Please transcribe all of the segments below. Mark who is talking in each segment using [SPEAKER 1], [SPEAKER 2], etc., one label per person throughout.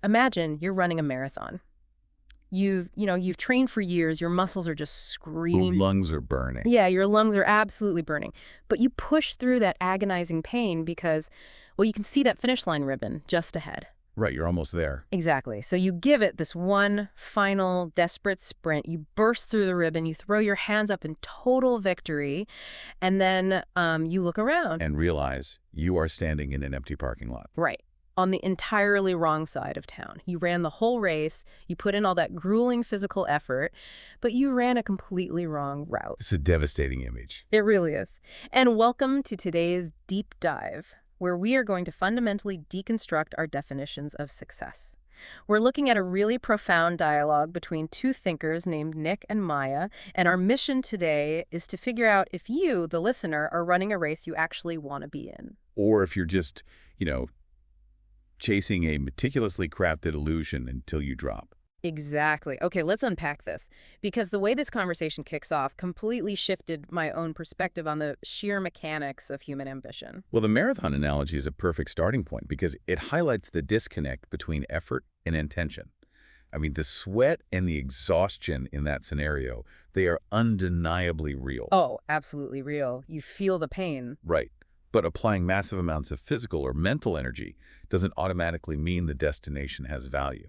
[SPEAKER 1] Imagine you're running a marathon. You've trained for years, your muscles are just
[SPEAKER 2] The
[SPEAKER 1] screaming.
[SPEAKER 2] lungs are burning.
[SPEAKER 1] Yeah, your lungs are absolutely burning. But you push through that agonizing pain because, well, you can see that finish line ribbon just ahead.
[SPEAKER 2] Right, you're almost there.
[SPEAKER 1] Exactly. So you give it this one final desperate sprint. You burst through the ribbon. You throw your hands up in total victory. And then you look around.
[SPEAKER 2] And realize you are standing in an empty parking lot.
[SPEAKER 1] Right. On the entirely wrong side of town. You ran the whole race. You put in all that grueling physical effort. But you ran a completely wrong route.
[SPEAKER 2] It's a devastating image.
[SPEAKER 1] It really is. And welcome to today's deep dive, where we are going to fundamentally deconstruct our definitions of success. We're looking at a really profound dialogue between two thinkers named Nick and Maya, and our mission today is to figure out if you, the listener, are running a race you actually want to be in.
[SPEAKER 2] Or if you're just, chasing a meticulously crafted illusion until you drop.
[SPEAKER 1] Exactly. Okay, let's unpack this, because the way this conversation kicks off completely shifted my own perspective on the sheer mechanics of human ambition.
[SPEAKER 2] Well, the marathon analogy is a perfect starting point because it highlights the disconnect between effort and intention. I mean, the sweat and the exhaustion in that scenario, they are undeniably real.
[SPEAKER 1] Oh, absolutely real. You feel the pain.
[SPEAKER 2] Right. But applying massive amounts of physical or mental energy doesn't automatically mean the destination has value.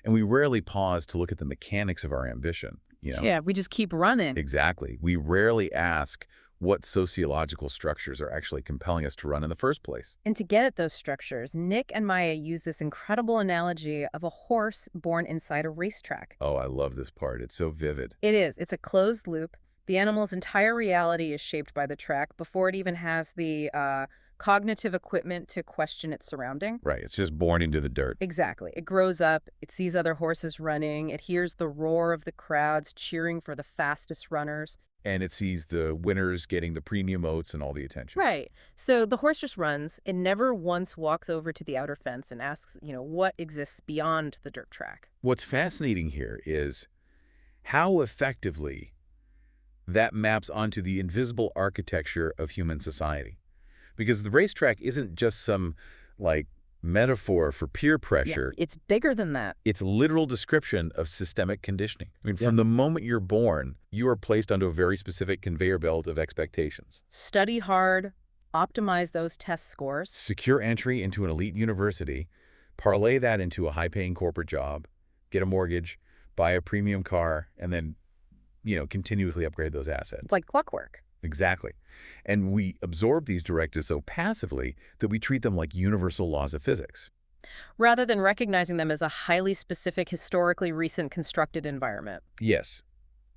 [SPEAKER 2] And we rarely pause to look at the mechanics of our ambition.
[SPEAKER 1] Yeah, we just keep running.
[SPEAKER 2] Exactly. We rarely ask what sociological structures are actually compelling us to run in the first place.
[SPEAKER 1] And to get at those structures, Nick and Maya use this incredible analogy of a horse born inside a racetrack.
[SPEAKER 2] Oh, I love this part. It's so vivid.
[SPEAKER 1] It is. It's a closed loop. The animal's entire reality is shaped by the track before it even has the cognitive equipment to question its surrounding.
[SPEAKER 2] Right. It's just born into the dirt.
[SPEAKER 1] Exactly. It grows up, it sees other horses running, it hears the roar of the crowds cheering for the fastest runners.
[SPEAKER 2] And it sees the winners getting the premium oats and all the attention.
[SPEAKER 1] Right. So the horse just runs. It never once walks over to the outer fence and asks, what exists beyond the dirt track.
[SPEAKER 2] What's fascinating here is how effectively that maps onto the invisible architecture of human society. Because the racetrack isn't just some, metaphor for peer pressure.
[SPEAKER 1] Yeah, it's bigger than that.
[SPEAKER 2] It's a literal description of systemic conditioning. I mean, from the moment you're born, you are placed onto a very specific conveyor belt of expectations.
[SPEAKER 1] Study hard, optimize those test scores.
[SPEAKER 2] Secure entry into an elite university, parlay that into a high-paying corporate job, get a mortgage, buy a premium car, and then, continuously upgrade those assets.
[SPEAKER 1] It's like clockwork.
[SPEAKER 2] Exactly. And we absorb these directives so passively that we treat them like universal laws of physics.
[SPEAKER 1] Rather than recognizing them as a highly specific, historically recent constructed environment.
[SPEAKER 2] Yes.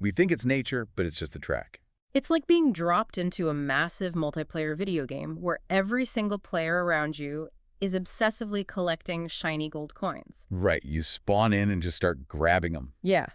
[SPEAKER 2] We think it's nature, but it's just the track.
[SPEAKER 1] It's like being dropped into a massive multiplayer video game where every single player around you is obsessively collecting shiny gold coins.
[SPEAKER 2] Right. You spawn in and just start grabbing them.
[SPEAKER 1] Yeah.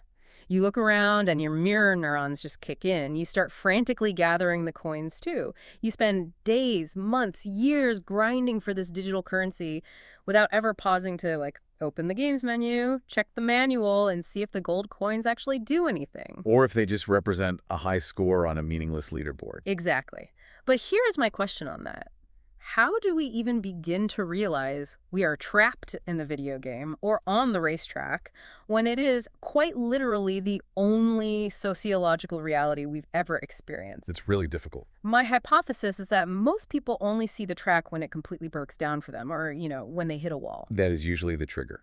[SPEAKER 1] You look around and your mirror neurons just kick in. You start frantically gathering the coins too. You spend days, months, years grinding for this digital currency without ever pausing to open the games menu, check the manual, and see if the gold coins actually do anything.
[SPEAKER 2] Or if they just represent a high score on a meaningless leaderboard.
[SPEAKER 1] Exactly. But here is my question on that. How do we even begin to realize we are trapped in the video game or on the racetrack when it is quite literally the only sociological reality we've ever experienced?
[SPEAKER 2] It's really difficult.
[SPEAKER 1] My hypothesis is that most people only see the track when it completely breaks down for them or, when they hit a wall.
[SPEAKER 2] That is usually the trigger.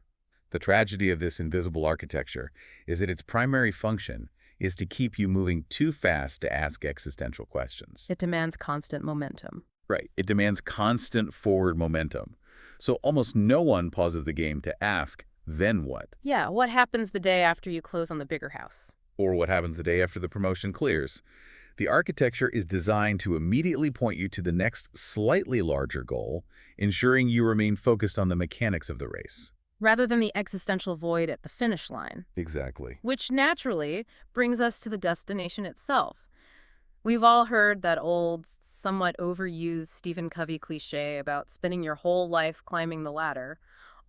[SPEAKER 2] The tragedy of this invisible architecture is that its primary function is to keep you moving too fast to ask existential questions.
[SPEAKER 1] It demands constant momentum.
[SPEAKER 2] Right. It demands constant forward momentum. So almost no one pauses the game to ask, then what?
[SPEAKER 1] Yeah, what happens the day after you close on the bigger house?
[SPEAKER 2] Or what happens the day after the promotion clears? The architecture is designed to immediately point you to the next slightly larger goal, ensuring you remain focused on the mechanics of the race.
[SPEAKER 1] Rather than the existential void at the finish line.
[SPEAKER 2] Exactly.
[SPEAKER 1] Which naturally brings us to the destination itself. We've all heard that old, somewhat overused Stephen Covey cliche about spending your whole life climbing the ladder,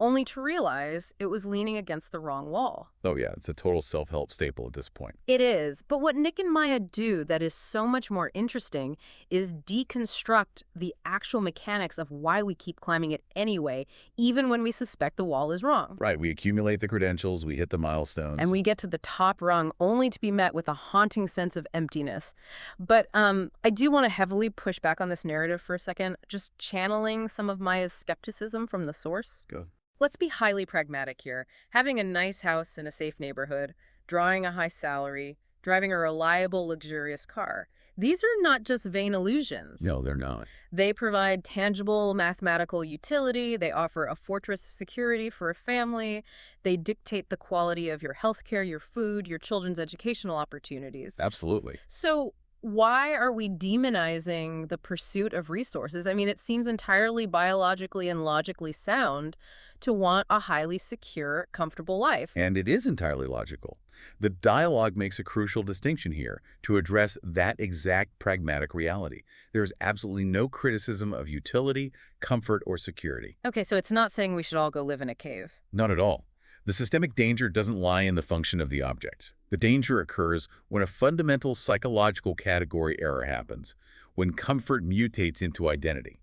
[SPEAKER 1] only to realize it was leaning against the wrong wall.
[SPEAKER 2] Oh yeah, it's a total self-help staple at this point.
[SPEAKER 1] It is, but what Nick and Maya do that is so much more interesting is deconstruct the actual mechanics of why we keep climbing it anyway, even when we suspect the wall is wrong.
[SPEAKER 2] Right, we accumulate the credentials, we hit the milestones.
[SPEAKER 1] And we get to the top rung only to be met with a haunting sense of emptiness. But I do want to heavily push back on this narrative for a second, just channeling some of Maya's skepticism from the source.
[SPEAKER 2] Go.
[SPEAKER 1] Let's be highly pragmatic here. Having a nice house in a safe neighborhood, drawing a high salary, driving a reliable, luxurious car. These are not just vain illusions.
[SPEAKER 2] No, they're not.
[SPEAKER 1] They provide tangible mathematical utility. They offer a fortress of security for a family. They dictate the quality of your healthcare, your food, your children's educational opportunities.
[SPEAKER 2] Absolutely.
[SPEAKER 1] So why are we demonizing the pursuit of resources? I mean, it seems entirely biologically and logically sound to want a highly secure, comfortable life.
[SPEAKER 2] And it is entirely logical. The dialogue makes a crucial distinction here to address that exact pragmatic reality. There is absolutely no criticism of utility, comfort, or security.
[SPEAKER 1] Okay, so it's not saying we should all go live in a cave.
[SPEAKER 2] Not at all. The systemic danger doesn't lie in the function of the object. The danger occurs when a fundamental psychological category error happens, when comfort mutates into identity.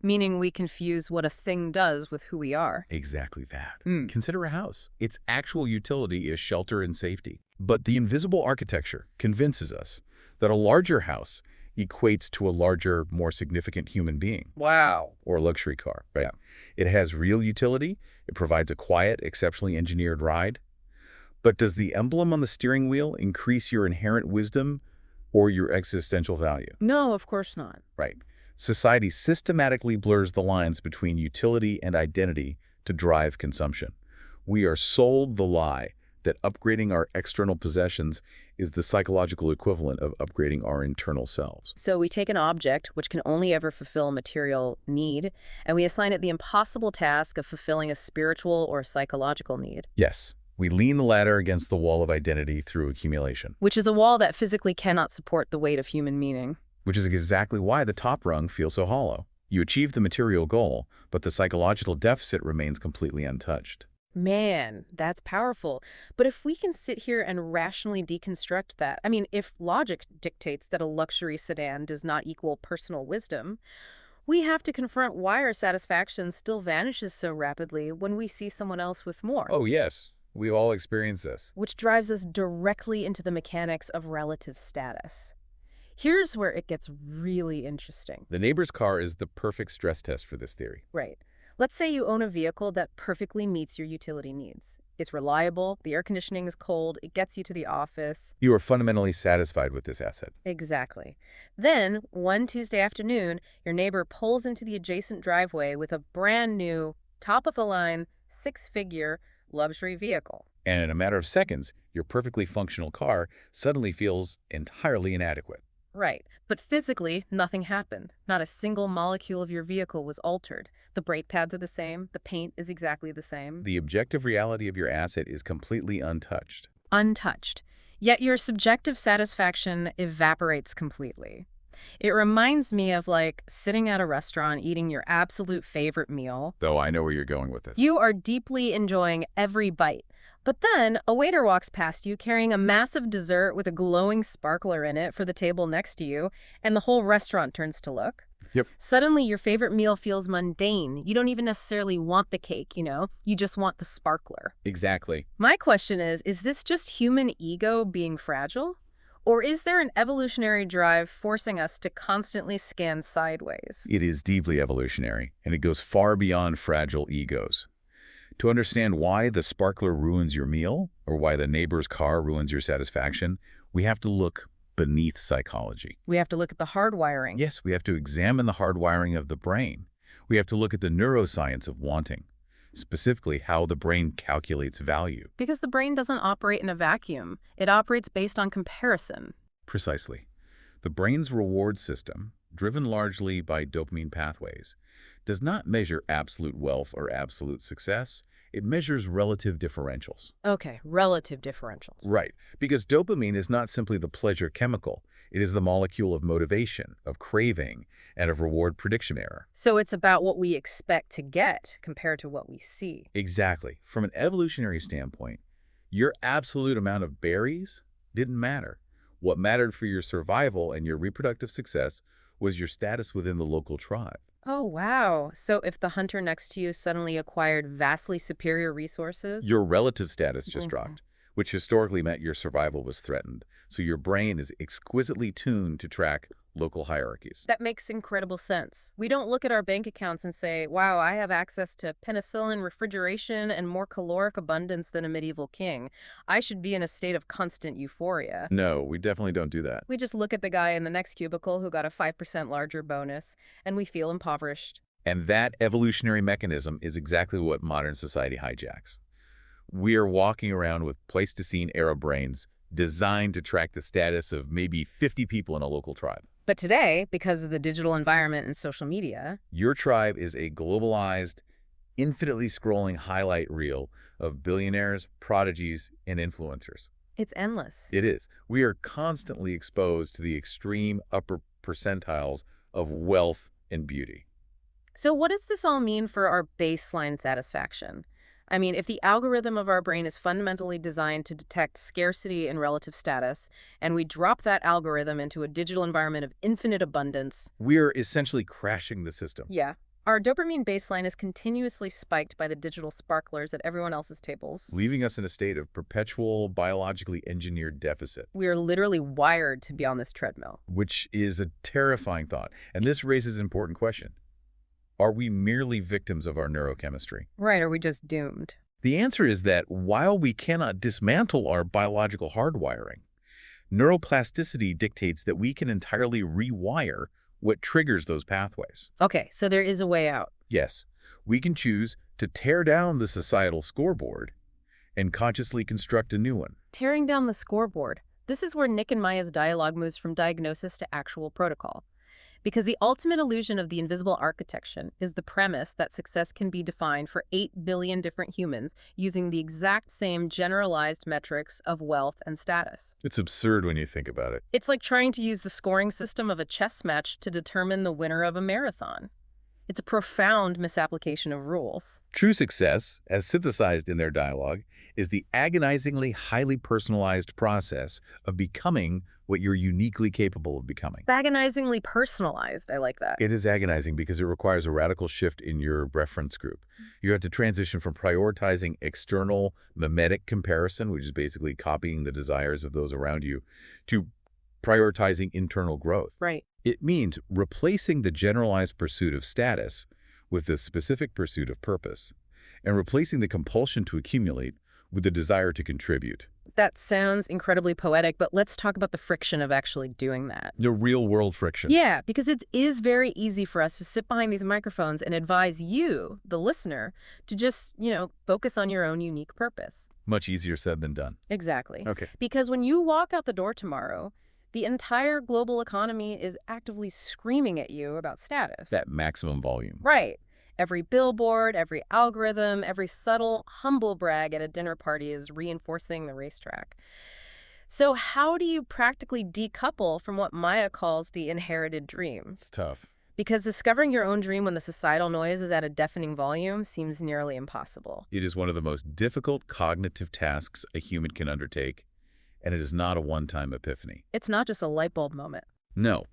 [SPEAKER 1] Meaning we confuse what a thing does with who we are.
[SPEAKER 2] Exactly that. Consider a house. Its actual utility is shelter and safety. But the invisible architecture convinces us that a larger house equates to a larger, more significant human being.
[SPEAKER 1] Wow.
[SPEAKER 2] Or a luxury car, right? Yeah. It has real utility. It provides a quiet, exceptionally engineered ride. But does the emblem on the steering wheel increase your inherent wisdom or your existential value?
[SPEAKER 1] No, of course not.
[SPEAKER 2] Right. Society systematically blurs the lines between utility and identity to drive consumption. We are sold the lie that upgrading our external possessions is the psychological equivalent of upgrading our internal selves.
[SPEAKER 1] So we take an object, which can only ever fulfill a material need, and we assign it the impossible task of fulfilling a spiritual or psychological need.
[SPEAKER 2] Yes. We lean the ladder against the wall of identity through accumulation.
[SPEAKER 1] Which is a wall that physically cannot support the weight of human meaning.
[SPEAKER 2] Which is exactly why the top rung feels so hollow. You achieve the material goal, but the psychological deficit remains completely untouched.
[SPEAKER 1] Man, that's powerful. But if we can sit here and rationally deconstruct that, I mean, if logic dictates that a luxury sedan does not equal personal wisdom, we have to confront why our satisfaction still vanishes so rapidly when we see someone else with more.
[SPEAKER 2] Oh, yes. We've all experienced this.
[SPEAKER 1] Which drives us directly into the mechanics of relative status. Here's where it gets really interesting.
[SPEAKER 2] The neighbor's car is the perfect stress test for this theory.
[SPEAKER 1] Right. Let's say you own a vehicle that perfectly meets your utility needs. It's reliable, the air conditioning is cold, it gets you to the office.
[SPEAKER 2] You are fundamentally satisfied with this asset.
[SPEAKER 1] Exactly. Then, one Tuesday afternoon, your neighbor pulls into the adjacent driveway with a brand new, top-of-the-line, six-figure luxury vehicle.
[SPEAKER 2] And in a matter of seconds, your perfectly functional car suddenly feels entirely inadequate.
[SPEAKER 1] Right. But physically, nothing happened. Not a single molecule of your vehicle was altered. The brake pads are the same. The paint is exactly the same.
[SPEAKER 2] The objective reality of your asset is completely untouched.
[SPEAKER 1] Untouched. Yet your subjective satisfaction evaporates completely. It reminds me of like sitting at a restaurant eating your absolute favorite meal.
[SPEAKER 2] Though I know where you're going with this.
[SPEAKER 1] You are deeply enjoying every bite. But then a waiter walks past you carrying a massive dessert with a glowing sparkler in it for the table next to you, and the whole restaurant turns to look.
[SPEAKER 2] Yep.
[SPEAKER 1] Suddenly your favorite meal feels mundane. You don't even necessarily want the cake, you just want the sparkler.
[SPEAKER 2] Exactly.
[SPEAKER 1] My question is this just human ego being fragile? Or is there an evolutionary drive forcing us to constantly scan sideways?
[SPEAKER 2] It is deeply evolutionary, and it goes far beyond fragile egos. To understand why the sparkler ruins your meal, or why the neighbor's car ruins your satisfaction, we have to look beneath psychology.
[SPEAKER 1] We have to look at the hardwiring.
[SPEAKER 2] Yes, we have to examine the hardwiring of the brain. We have to look at the neuroscience of wanting, specifically how the brain calculates value.
[SPEAKER 1] Because the brain doesn't operate in a vacuum. It operates based on comparison.
[SPEAKER 2] Precisely. The brain's reward system, driven largely by dopamine pathways, does not measure absolute wealth or absolute success. It measures relative differentials.
[SPEAKER 1] Okay, relative differentials.
[SPEAKER 2] Right, because dopamine is not simply the pleasure chemical. It is the molecule of motivation, of craving, and of reward prediction error.
[SPEAKER 1] So it's about what we expect to get compared to what we see.
[SPEAKER 2] Exactly. From an evolutionary standpoint, your absolute amount of berries didn't matter. What mattered for your survival and your reproductive success was your status within the local tribe.
[SPEAKER 1] Oh, wow. So if the hunter next to you suddenly acquired vastly superior resources?
[SPEAKER 2] Your relative status just
[SPEAKER 1] Mhm.
[SPEAKER 2] dropped, which historically meant your survival was threatened. So your brain is exquisitely tuned to track local hierarchies.
[SPEAKER 1] That makes incredible sense. We don't look at our bank accounts and say, wow, I have access to penicillin, refrigeration, and more caloric abundance than a medieval king. I should be in a state of constant euphoria.
[SPEAKER 2] No, we definitely don't do that.
[SPEAKER 1] We just look at the guy in the next cubicle who got a 5% larger bonus, and we feel impoverished.
[SPEAKER 2] And that evolutionary mechanism is exactly what modern society hijacks. We are walking around with Pleistocene era brains designed to track the status of maybe 50 people in a local tribe.
[SPEAKER 1] But today, because of the digital environment and social media,
[SPEAKER 2] Your tribe is a globalized, infinitely scrolling highlight reel of billionaires, prodigies, and influencers.
[SPEAKER 1] it's endless.
[SPEAKER 2] It is. We are constantly exposed to the extreme upper percentiles of wealth and beauty.
[SPEAKER 1] So what does this all mean for our baseline satisfaction? I mean, if the algorithm of our brain is fundamentally designed to detect scarcity and relative status, and we drop that algorithm into a digital environment of infinite abundance,
[SPEAKER 2] We are essentially crashing the system.
[SPEAKER 1] yeah, our dopamine baseline is continuously spiked by the digital sparklers at everyone else's tables.
[SPEAKER 2] Leaving us in a state of perpetual biologically engineered deficit,
[SPEAKER 1] We are literally wired to be on this treadmill.
[SPEAKER 2] which is a terrifying thought. And this raises an important question. Are we merely victims of our neurochemistry?
[SPEAKER 1] Right, are we just doomed?
[SPEAKER 2] The answer is that while we cannot dismantle our biological hardwiring, neuroplasticity dictates that we can entirely rewire what triggers those pathways.
[SPEAKER 1] Okay, so there is a way out.
[SPEAKER 2] Yes, we can choose to tear down the societal scoreboard and consciously construct a new one.
[SPEAKER 1] Tearing down the scoreboard. This is where Nick and Maya's dialogue moves from diagnosis to actual protocol. Because the ultimate illusion of the invisible architecture is the premise that success can be defined for 8 billion different humans using the exact same generalized metrics of wealth and status.
[SPEAKER 2] It's absurd when you think about it.
[SPEAKER 1] It's like trying to use the scoring system of a chess match to determine the winner of a marathon. It's a profound misapplication of rules.
[SPEAKER 2] True success, as synthesized in their dialogue, is the agonizingly highly personalized process of becoming what you're uniquely capable of becoming.
[SPEAKER 1] Agonizingly personalized. I like that.
[SPEAKER 2] It is agonizing because it requires a radical shift in your reference group. You have to transition from prioritizing external mimetic comparison, which is basically copying the desires of those around you, to prioritizing internal growth.
[SPEAKER 1] Right.
[SPEAKER 2] It means replacing the generalized pursuit of status with the specific pursuit of purpose, and replacing the compulsion to accumulate with the desire to contribute.
[SPEAKER 1] That sounds incredibly poetic, but let's talk about the friction of actually doing that.
[SPEAKER 2] The real-world friction.
[SPEAKER 1] Yeah, because it is very easy for us to sit behind these microphones and advise you, the listener, to just, focus on your own unique purpose.
[SPEAKER 2] Much easier said than done.
[SPEAKER 1] Exactly.
[SPEAKER 2] Okay.
[SPEAKER 1] Because when you walk out the door tomorrow, the entire global economy is actively screaming at you about status.
[SPEAKER 2] That maximum volume.
[SPEAKER 1] Right. Every billboard, every algorithm, every subtle, humble brag at a dinner party is reinforcing the racetrack. So how do you practically decouple from what Maya calls the inherited dream?
[SPEAKER 2] It's tough.
[SPEAKER 1] Because discovering your own dream when the societal noise is at a deafening volume seems nearly impossible.
[SPEAKER 2] It is one of the most difficult cognitive tasks a human can undertake, and it is not a one-time epiphany.
[SPEAKER 1] It's not just a light bulb moment.
[SPEAKER 2] No.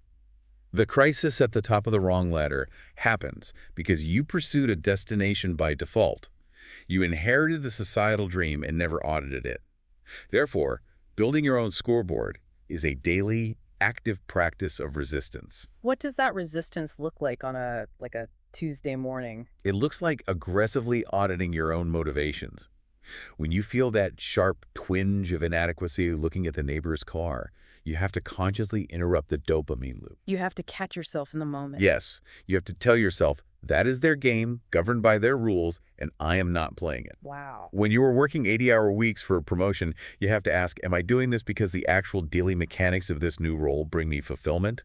[SPEAKER 2] The crisis at the top of the wrong ladder happens because you pursued a destination by default. You inherited the societal dream and never audited it. Therefore, building your own scoreboard is a daily, active practice of resistance.
[SPEAKER 1] What does that resistance look like on a Tuesday morning?
[SPEAKER 2] It looks like aggressively auditing your own motivations. When you feel that sharp twinge of inadequacy looking at the neighbor's car, you have to consciously interrupt the dopamine loop.
[SPEAKER 1] You have to catch yourself in the moment.
[SPEAKER 2] Yes, you have to tell yourself, that is their game, governed by their rules, and I am not playing it.
[SPEAKER 1] Wow.
[SPEAKER 2] When you are working 80-hour weeks for a promotion, you have to ask, am I doing this because the actual daily mechanics of this new role bring me fulfillment?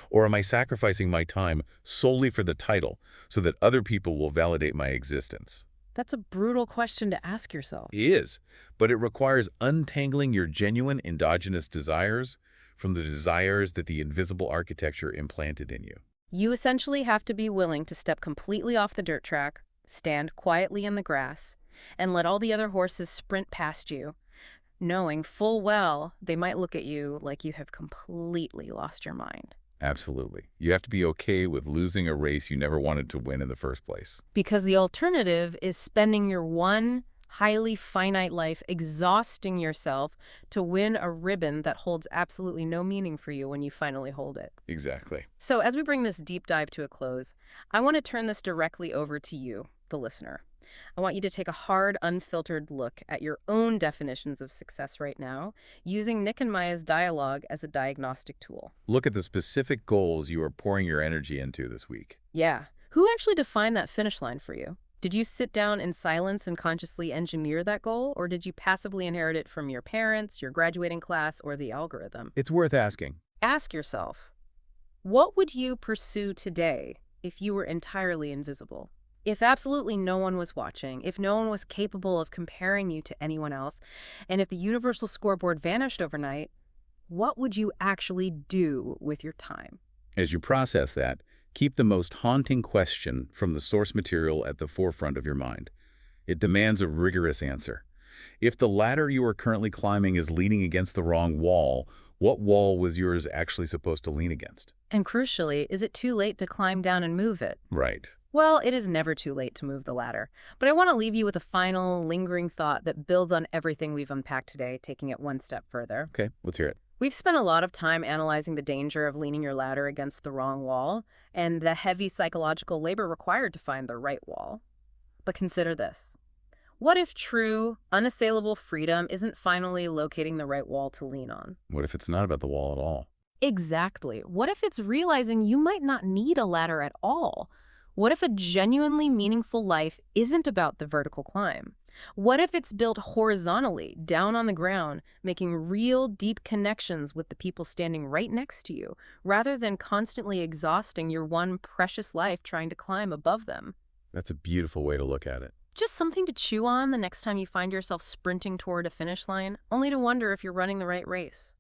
[SPEAKER 2] Or am I sacrificing my time solely for the title so that other people will validate my existence?
[SPEAKER 1] That's a brutal question to ask yourself.
[SPEAKER 2] It is, but it requires untangling your genuine endogenous desires from the desires that the invisible architecture implanted in you.
[SPEAKER 1] You essentially have to be willing to step completely off the dirt track, stand quietly in the grass, and let all the other horses sprint past you, knowing full well they might look at you like you have completely lost your mind.
[SPEAKER 2] Absolutely. You have to be okay with losing a race you never wanted to win in the first place.
[SPEAKER 1] Because the alternative is spending your one highly finite life exhausting yourself to win a ribbon that holds absolutely no meaning for you when you finally hold it.
[SPEAKER 2] Exactly.
[SPEAKER 1] So as we bring this deep dive to a close, I want to turn this directly over to you, the listener. I want you to take a hard, unfiltered look at your own definitions of success right now, using Nick and Maya's dialogue as a diagnostic tool.
[SPEAKER 2] Look at the specific goals you are pouring your energy into this week.
[SPEAKER 1] Yeah. Who actually defined that finish line for you? Did you sit down in silence and consciously engineer that goal, or did you passively inherit it from your parents, your graduating class, or the algorithm?
[SPEAKER 2] It's worth asking.
[SPEAKER 1] Ask yourself, what would you pursue today if you were entirely invisible? If absolutely no one was watching, if no one was capable of comparing you to anyone else, and if the universal scoreboard vanished overnight, what would you actually do with your time?
[SPEAKER 2] As you process that, keep the most haunting question from the source material at the forefront of your mind. It demands a rigorous answer. If the ladder you are currently climbing is leaning against the wrong wall, what wall was yours actually supposed to lean against?
[SPEAKER 1] And crucially, is it too late to climb down and move it?
[SPEAKER 2] Right.
[SPEAKER 1] Well, it is never too late to move the ladder, but I want to leave you with a final, lingering thought that builds on everything we've unpacked today, taking it one step further.
[SPEAKER 2] Okay, let's hear it.
[SPEAKER 1] We've spent a lot of time analyzing the danger of leaning your ladder against the wrong wall and the heavy psychological labor required to find the right wall. But consider this. What if true, unassailable freedom isn't finally locating the right wall to lean on?
[SPEAKER 2] What if it's not about the wall at all?
[SPEAKER 1] Exactly. What if it's realizing you might not need a ladder at all? What if a genuinely meaningful life isn't about the vertical climb? What if it's built horizontally, down on the ground, making real, deep connections with the people standing right next to you, rather than constantly exhausting your one precious life trying to climb above them?
[SPEAKER 2] That's a beautiful way to look at it.
[SPEAKER 1] Just something to chew on the next time you find yourself sprinting toward a finish line, only to wonder if you're running the right race.